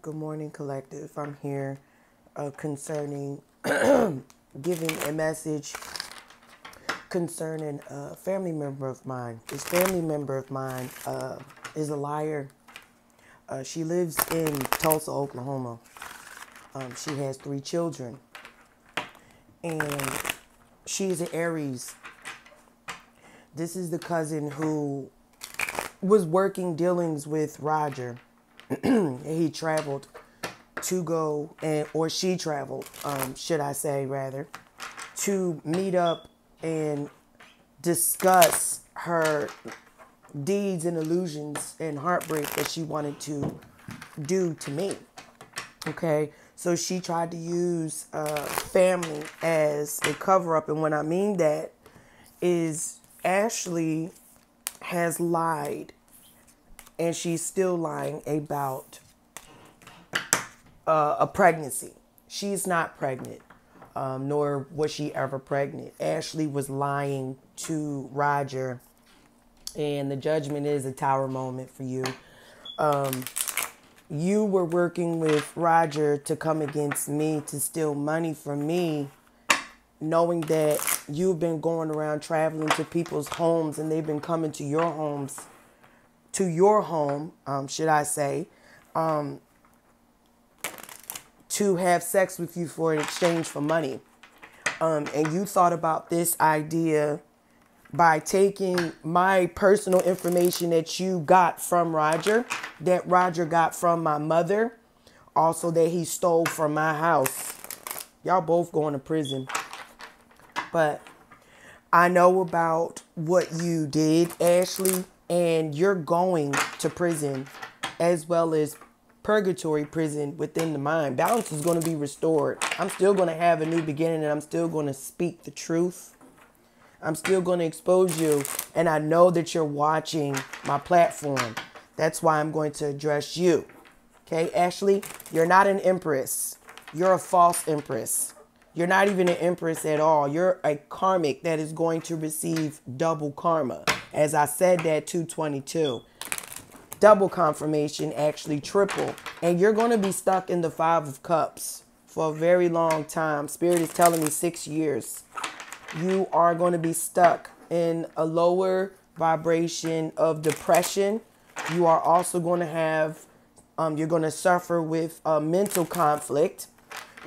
Good morning, collective. I'm here concerning giving a message concerning a family member of mine. This family member of mine is a liar. She lives in Tulsa, Oklahoma. She has 3 children, and she's an Aries. This is the cousin who was working dealings with Roger. He traveled to go, or she traveled, should I say rather, to meet up and discuss her deeds and illusions and heartbreak that she wanted to do to me. Okay, so she tried to use family as a cover up, and what I mean that is Ashley has lied, and she's still lying about a pregnancy. She's not pregnant, nor was she ever pregnant. Ashley was lying to Roger, and the judgment is a tower moment for you. You were working with Roger to come against me, to steal money from me, knowing that you've been going around traveling to people's homes, and they've been coming to your homes, to your home, should I say, to have sex with you for an exchange for money. And you thought about this idea by taking my personal information that you got from Roger, that Roger got from my mother, also that he stole from my house. Y'all both going to prison. But I know about what you did, Ashley, and you're going to prison, as well as purgatory prison within the mind. Balance is going to be restored. I'm still going to have a new beginning, and I'm still going to speak the truth. I'm still going to expose you, and I know that you're watching my platform. That's why I'm going to address you. Okay, Ashley, you're not an empress. You're a false empress. You're not even an empress at all. You're a karmic that is going to receive double karma. As I said, that 222. Double confirmation, actually triple. And you're going to be stuck in the 5 of Cups for a very long time. Spirit is telling me 6 years. You are going to be stuck in a lower vibration of depression. You are also going to have, you're going to suffer with mental conflict.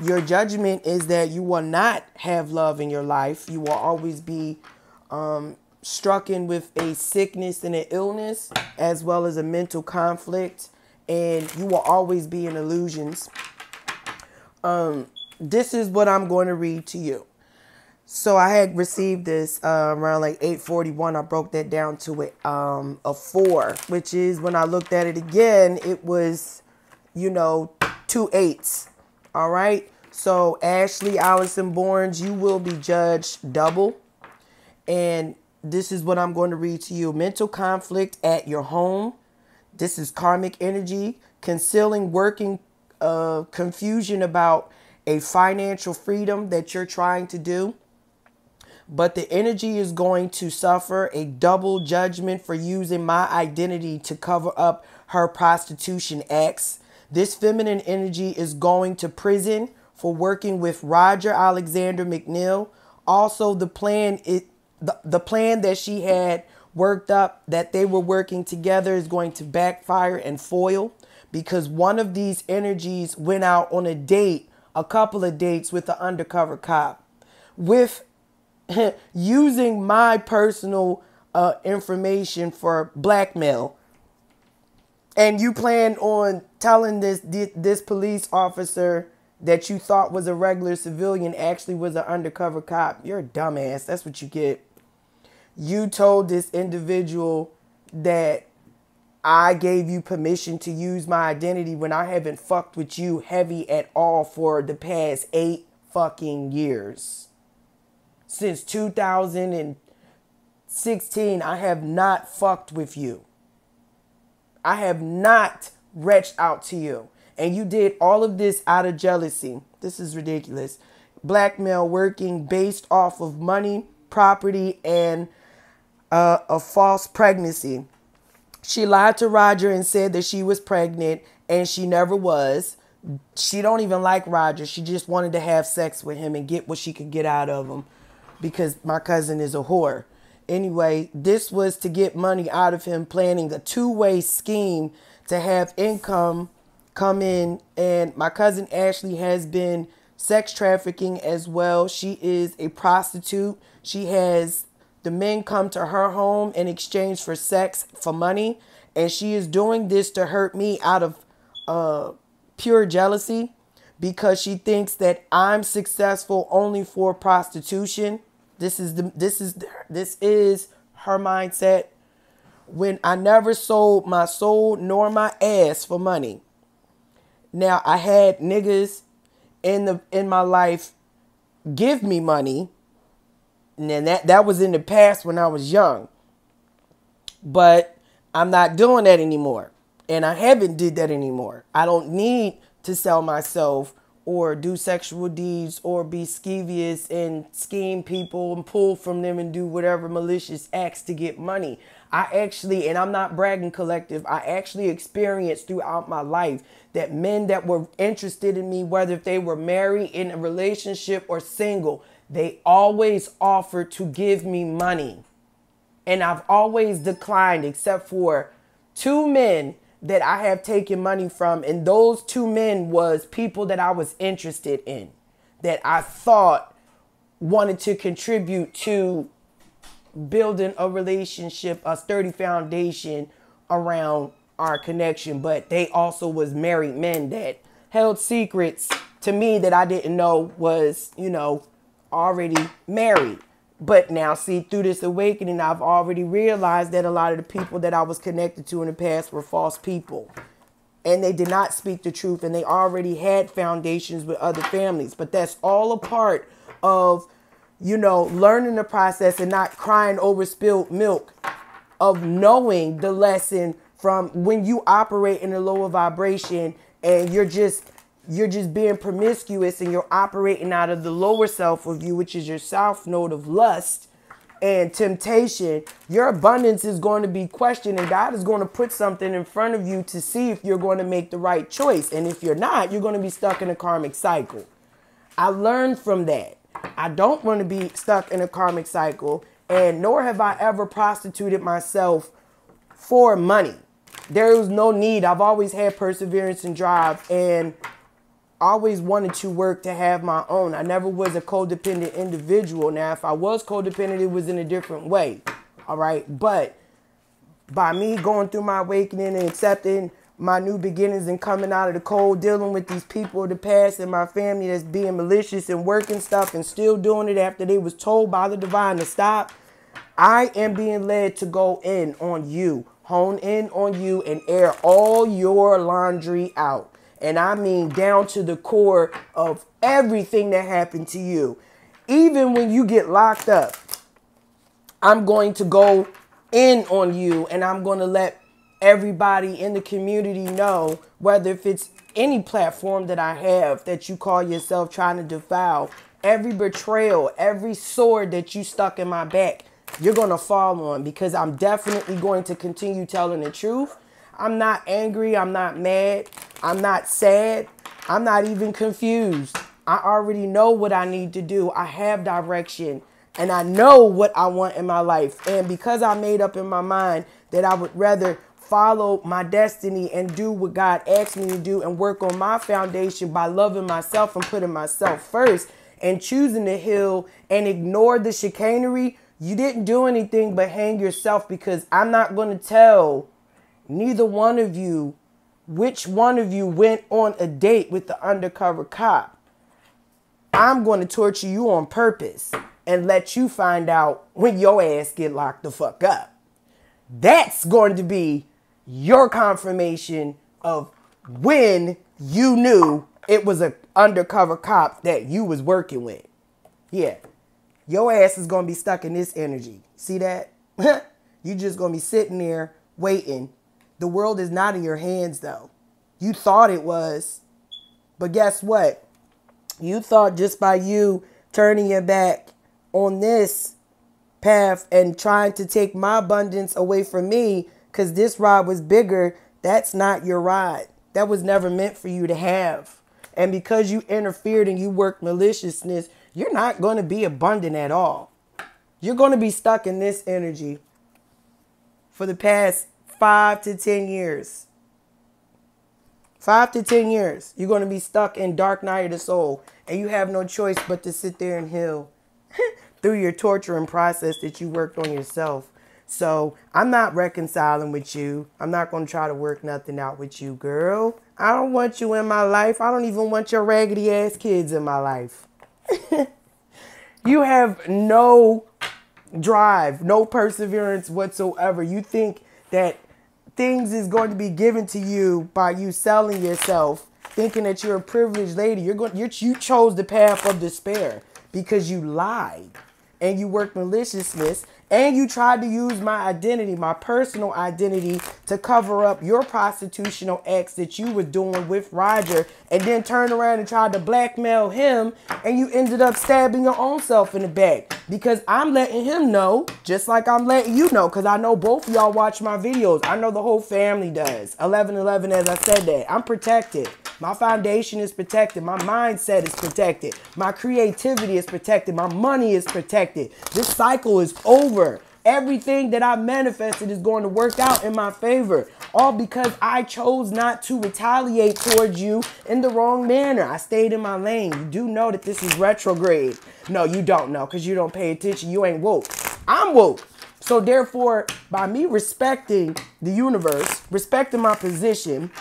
Your judgment is that you will not have love in your life. You will always be strucken with a sickness and an illness, as well as a mental conflict, and you will always be in illusions. This is what I'm going to read to you. So I had received this around like 8:41. I broke that down to a 4, which is, when I looked at it again, it was, 2 8s. All right. So Ashley Allison Borns, you will be judged double. And this is what I'm going to read to you. Mental conflict at your home. This is karmic energy. Concealing working confusion about a financial freedom that you're trying to do. But the energy is going to suffer a double judgment for using my identity to cover up her prostitution acts. This feminine energy is going to prison for working with Roger Alexander McNeil. Also, the plan that she had worked up, that they were working together, is going to backfire and foil, because one of these energies went out on a couple of dates with the undercover cop, with using my personal information for blackmail. And you plan on telling this police officer that you thought was a regular civilian actually was an undercover cop. You're a dumbass. That's what you get. You told this individual that I gave you permission to use my identity when I haven't fucked with you heavy at all for the past 8 fucking years. Since 2016, I have not fucked with you. I have not reached out to you. And you did all of this out of jealousy. This is ridiculous. Blackmail working based off of money, property, and a false pregnancy. She lied to Roger and said that she was pregnant, and she never was. She don't even like Roger. She just wanted to have sex with him and get what she could get out of him because my cousin is a whore. Anyway, this was to get money out of him, planning a two-way scheme to have income come in. And my cousin Ashley has been sex trafficking as well. She is a prostitute. She has the men come to her home in exchange for sex, for money. And she is doing this to hurt me out of pure jealousy because she thinks that I'm successful only for prostitution. This is her mindset. When I never sold my soul nor my ass for money. Now I had niggas in my life give me money, and then that was in the past when I was young. But I'm not doing that anymore, and I haven't did that anymore. I don't need to sell myself or do sexual deeds or be skeevious and scheme people and pull from them and do whatever malicious acts to get money. I actually, and I'm not bragging collective, I actually experienced throughout my life that men that were interested in me, whether if they were married, in a relationship, or single, they always offered to give me money. And I've always declined except for 2 men that I have taken money from. And those 2 men was people that I was interested in, that I thought wanted to contribute to building a relationship, a sturdy foundation around our connection. But they also was married men that held secrets to me that I didn't know was, already married. But now, see, through this awakening, I've already realized that a lot of the people that I was connected to in the past were false people. And they did not speak the truth. And they already had foundations with other families. But that's all a part of, learning the process and not crying over spilled milk, of knowing the lesson from when you operate in a lower vibration and you're just being promiscuous and you're operating out of the lower self of you, which is your south node of lust and temptation. Your abundance is going to be questioned, and God is going to put something in front of you to see if you're going to make the right choice. And if you're not, you're going to be stuck in a karmic cycle. I learned from that. I don't want to be stuck in a karmic cycle, and nor have I ever prostituted myself for money. There was no need. I've always had perseverance and drive, and always wanted to work to have my own. I never was a codependent individual. Now, if I was codependent, it was in a different way. All right. But by me going through my awakening and accepting my new beginnings and coming out of the cold, dealing with these people of the past and my family that's being malicious and working stuff and still doing it after they was told by the divine to stop, I am being led to go in on you, hone in on you, and air all your laundry out. And I mean down to the core of everything that happened to you. Even when you get locked up, I'm going to go in on you, and I'm going to let everybody in the community know, whether if it's any platform that I have that you call yourself trying to defile, every betrayal, every sword that you stuck in my back, you're going to fall on, because I'm definitely going to continue telling the truth. I'm not angry. I'm not mad. I'm not sad. I'm not even confused. I already know what I need to do. I have direction, and I know what I want in my life. And because I made up in my mind that I would rather follow my destiny and do what God asked me to do and work on my foundation by loving myself and putting myself first and choosing to heal and ignore the chicanery, you didn't do anything but hang yourself, because I'm not going to tell neither one of you which one of you went on a date with the undercover cop. I'm going to torture you on purpose and let you find out when your ass get locked the fuck up. That's going to be your confirmation of when you knew it was an undercover cop that you was working with. Yeah. Your ass is going to be stuck in this energy. See that? You just going to be sitting there waiting. The world is not in your hands, though. You thought it was. But guess what? You thought just by you turning your back on this path and trying to take my abundance away from me, because this ride was bigger, that's not your ride. that was never meant for you to have. And because you interfered and you worked maliciousness, you're not going to be abundant at all. You're going to be stuck in this energy for the past 5 to 10 years. 5 to 10 years. You're going to be stuck in dark night of the soul. And you have no choice but to sit there and heal through your torturing process that you worked on yourself. So I'm not reconciling with you. I'm not going to try to work nothing out with you, girl. I don't want you in my life. I don't even want your raggedy ass kids in my life. You have no drive, no perseverance whatsoever. You think that things is going to be given to you by you selling yourself, thinking that you're a privileged lady. You chose the path of despair because you lied and you worked maliciousness. And you tried to use my identity, my personal identity, to cover up your prostitutional acts that you were doing with Roger, and then turned around and tried to blackmail him, and you ended up stabbing your own self in the back. Because I'm letting him know, just like I'm letting you know, because I know both of y'all watch my videos. I know the whole family does. 11-11, as I said that. I'm protected. My foundation is protected. My mindset is protected. My creativity is protected. My money is protected. This cycle is over. Everything that I manifested is going to work out in my favor. All because I chose not to retaliate towards you in the wrong manner. I stayed in my lane. You do know that this is retrograde. No, you don't know because you don't pay attention. You ain't woke. I'm woke. So therefore, by me respecting the universe, respecting my position,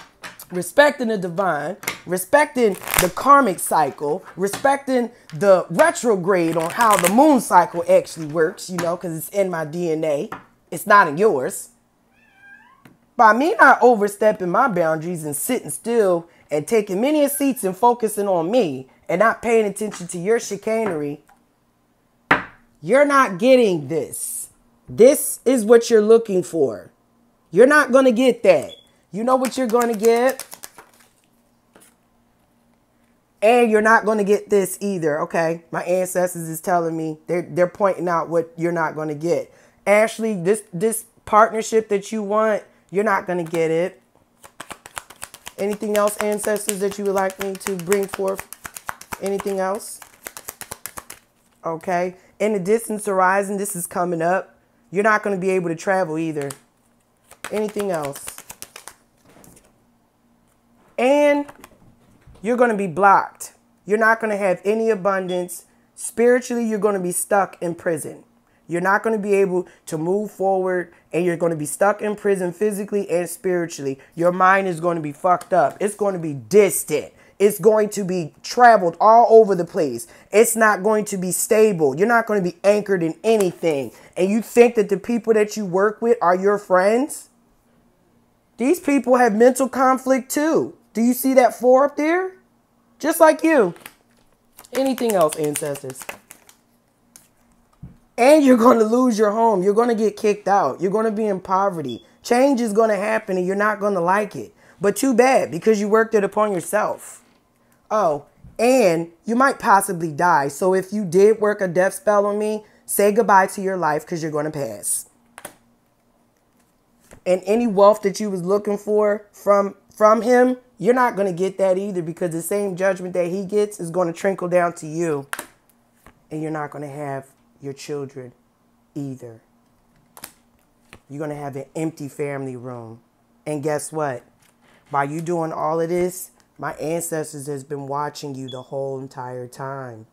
respecting the divine, respecting the karmic cycle, respecting the retrograde on how the moon cycle actually works, you know, because it's in my DNA. It's not in yours. By me not overstepping my boundaries and sitting still and taking many seats and focusing on me and not paying attention to your chicanery, you're not getting this. This is what you're looking for. You're not going to get that. You know what you're going to get? And you're not going to get this either, okay? My ancestors is telling me, they're pointing out what you're not going to get. Ashley, this partnership that you want, you're not going to get it. Anything else, ancestors, that you would like me to bring forth? Anything else? Okay. In the distance horizon, this is coming up. You're not going to be able to travel either. Anything else? And you're going to be blocked. You're not going to have any abundance. Spiritually, you're going to be stuck in prison. You're not going to be able to move forward, and you're going to be stuck in prison physically and spiritually. Your mind is going to be fucked up. It's going to be distant. It's going to be traveled all over the place. It's not going to be stable. You're not going to be anchored in anything. And you think that the people that you work with are your friends? These people have mental conflict too. Do you see that 4 up there? Just like you. Anything else, ancestors? And you're going to lose your home. You're going to get kicked out. You're going to be in poverty. Change is going to happen and you're not going to like it. But too bad, because you worked it upon yourself. Oh, and you might possibly die. So if you did work a death spell on me, say goodbye to your life because you're going to pass. And any wealth that you was looking for from him, you're not going to get that either, because the same judgment that he gets is going to trickle down to you. And you're not going to have your children either. You're going to have an empty family room. And guess what? By you doing all of this, my ancestors has been watching you the whole entire time.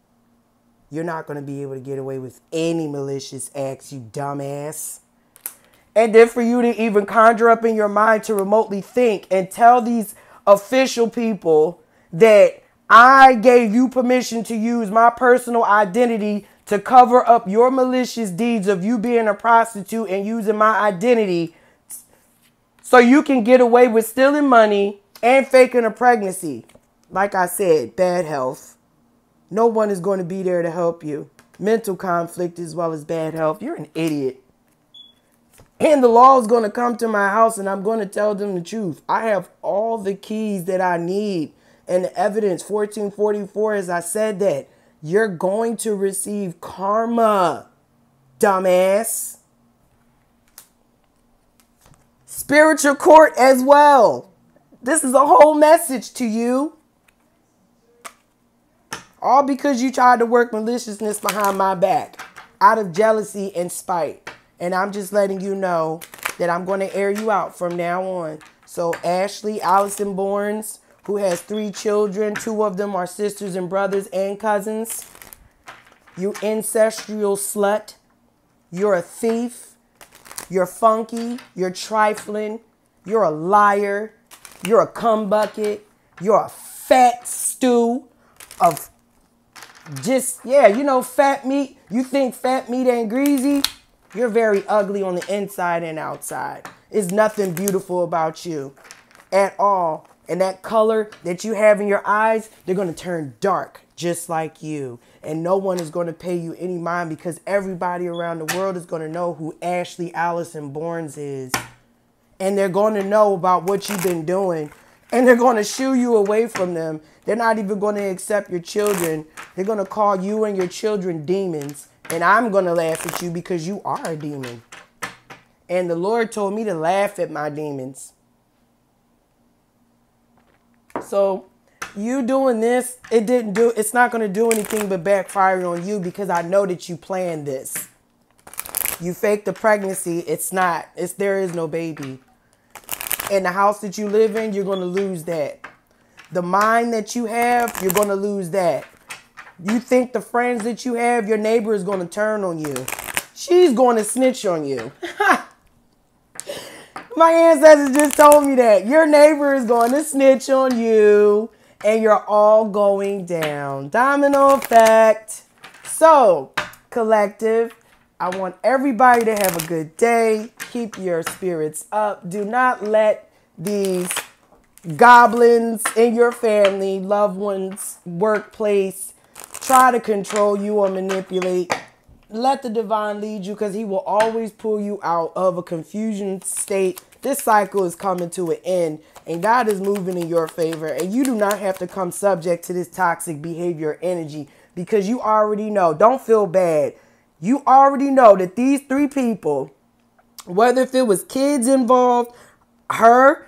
You're not going to be able to get away with any malicious acts, you dumbass. And then for you to even conjure up in your mind to remotely think and tell these official people that I gave you permission to use my personal identity to cover up your malicious deeds of you being a prostitute and using my identity so you can get away with stealing money and faking a pregnancy. Like I said, bad health. No one is going to be there to help you. Mental conflict as well as bad health. You're an idiot. And the law is going to come to my house and I'm going to tell them the truth. I have all the keys that I need. And the evidence, 1444, as I said that. You're going to receive karma, dumbass. Spiritual court as well. This is a whole message to you. All because you tried to work maliciousness behind my back out of jealousy and spite. And I'm just letting you know that I'm going to air you out from now on. So Ashley Allison Bournes, who has 3 children, 2 of them are sisters and brothers and cousins. You ancestral slut. You're a thief. You're funky. You're trifling. You're a liar. You're a cum bucket. You're a fat stew of just, yeah, you know, fat meat. You think fat meat ain't greasy? You're very ugly on the inside and outside. There's nothing beautiful about you at all. And that color that you have in your eyes, they're going to turn dark just like you. And no one is going to pay you any mind because everybody around the world is going to know who Ashley Allison Bournes is. And they're going to know about what you've been doing. And they're going to shoo you away from them. They're not even going to accept your children. They're going to call you and your children demons. And I'm going to laugh at you because you are a demon. And the Lord told me to laugh at my demons. So you doing this, it's not going to do anything but backfire on you because I know that you planned this. You faked the pregnancy. There is no baby. And the house that you live in, you're going to lose that. The mind that you have, you're going to lose that. You think the friends that you have, your neighbor is going to turn on you. She's going to snitch on you. My ancestors just told me that. Your neighbor is going to snitch on you. And you're all going down. Domino effect. So, collective, I want everybody to have a good day. Keep your spirits up. Do not let these goblins in your family, loved ones, workplace, try to control you or manipulate. Let the divine lead you because he will always pull you out of a confusion state. This cycle is coming to an end and God is moving in your favor. And you do not have to come subject to this toxic behavior or energy because you already know. Don't feel bad. You already know that these 3 people, whether if it was kids involved, her,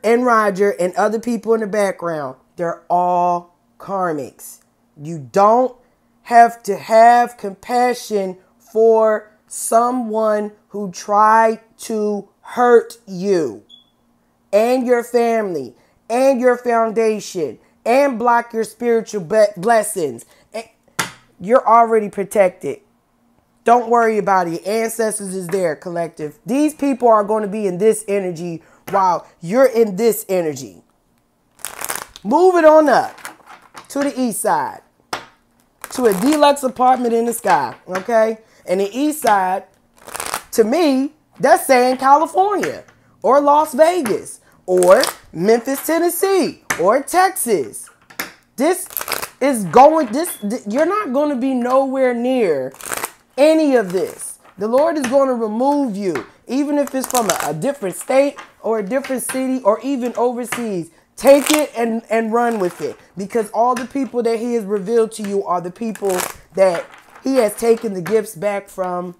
and Roger, and other people in the background, they're all karmics. You don't have to have compassion for someone who tried to hurt you and your family and your foundation and block your spiritual blessings. You're already protected. Don't worry about it. Your ancestors is there, collective. These people are going to be in this energy while you're in this energy. Move it on up to the east side. To a deluxe apartment in the sky. Okay? And the east side, to me, that's saying California. Or Las Vegas. Or Memphis, Tennessee. Or Texas. You're not going to be nowhere near any of this. The Lord is going to remove you, even if it's from a different state or a different city or even overseas. Take it and run with it because all the people that he has revealed to you are the people that he has taken the gifts back from,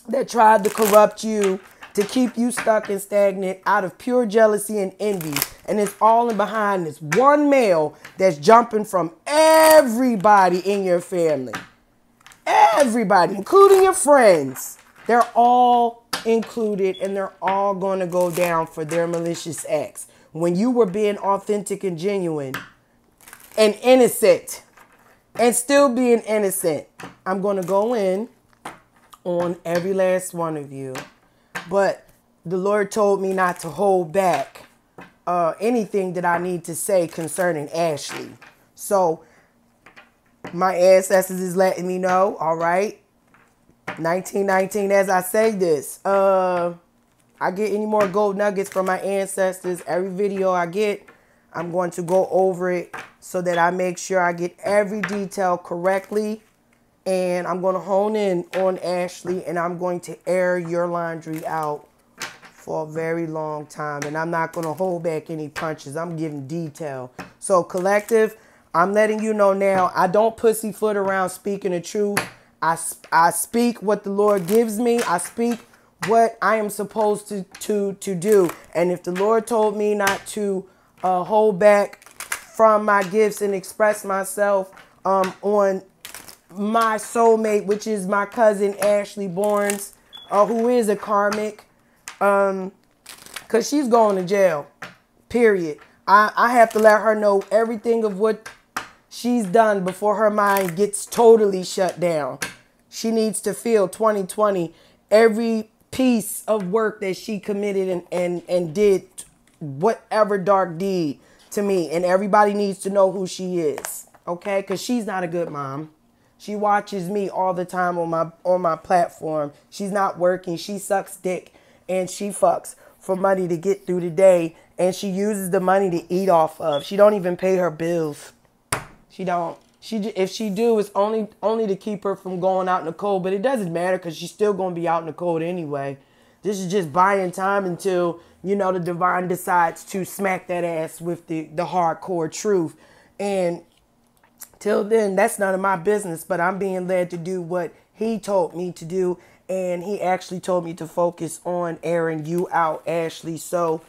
that tried to corrupt you, to keep you stuck and stagnant out of pure jealousy and envy. And it's all in behind this one male that's jumping from everybody in your family. Everybody, including your friends. They're all included and they're all going to go down for their malicious acts. When you were being authentic and genuine and innocent and still being innocent, I'm going to go in on every last one of you. But the Lord told me not to hold back anything that I need to say concerning Ashley. So my ancestors is letting me know, all right, 1919, as I say this, I get any more gold nuggets from my ancestors. Every video I get, I'm going to go over it so that I make sure I get every detail correctly. And I'm going to hone in on Ashley and I'm going to air your laundry out for a very long time. And I'm not going to hold back any punches. I'm giving detail. So collective, I'm letting you know now, I don't pussyfoot around speaking the truth. I speak what the Lord gives me. I speak what I am supposed to do. And if the Lord told me not to hold back from my gifts and express myself on my soulmate, which is my cousin Ashley Barnes, who is a karmic, because she's going to jail, period. I have to let her know everything of what she's done before her mind gets totally shut down. She needs to feel 2020, every piece of work that she committed and did whatever dark deed to me. And everybody needs to know who she is, okay? Because she's not a good mom. She watches me all the time on my platform. She's not working. She sucks dick and she fucks for money to get through the day. And she uses the money to eat off of. She don't even pay her bills. She don't. If she do, it's only to keep her from going out in the cold. But it doesn't matter because she's still going to be out in the cold anyway. This is just buying time until, you know, the divine decides to smack that ass with the hardcore truth. And till then, that's none of my business. But I'm being led to do what he told me to do. And he actually told me to focus on airing you out, Ashley. So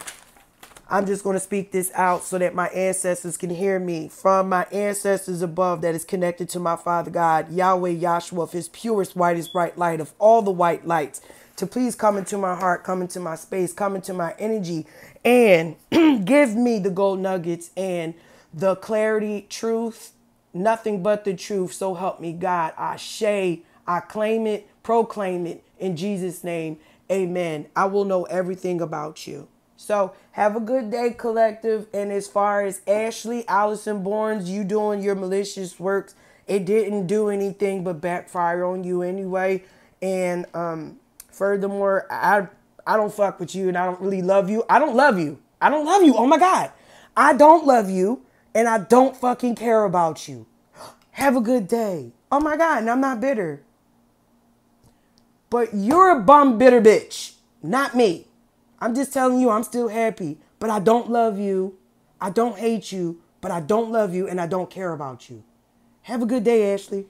I'm just going to speak this out so that my ancestors can hear me from my ancestors above that is connected to my Father God, Yahweh Yahshua, of his purest, whitest, bright light of all the white lights, to please come into my heart, come into my space, come into my energy, and give me the gold nuggets and the clarity, truth, nothing but the truth. So help me God. Ashe, I claim it, proclaim it in Jesus' name. Amen. I will know everything about you. So have a good day, collective. And as far as Ashley, Allison Barnes, you doing your malicious works, it didn't do anything but backfire on you anyway. And furthermore, I don't fuck with you and I don't really love you. I don't love you. I don't love you. Oh my God. I don't love you and I don't fucking care about you. Have a good day. Oh my God. And I'm not bitter. But you're a bum bitter bitch, not me. I'm just telling you I'm still happy, but I don't love you. I don't hate you, but I don't love you and I don't care about you. Have a good day, Ashley.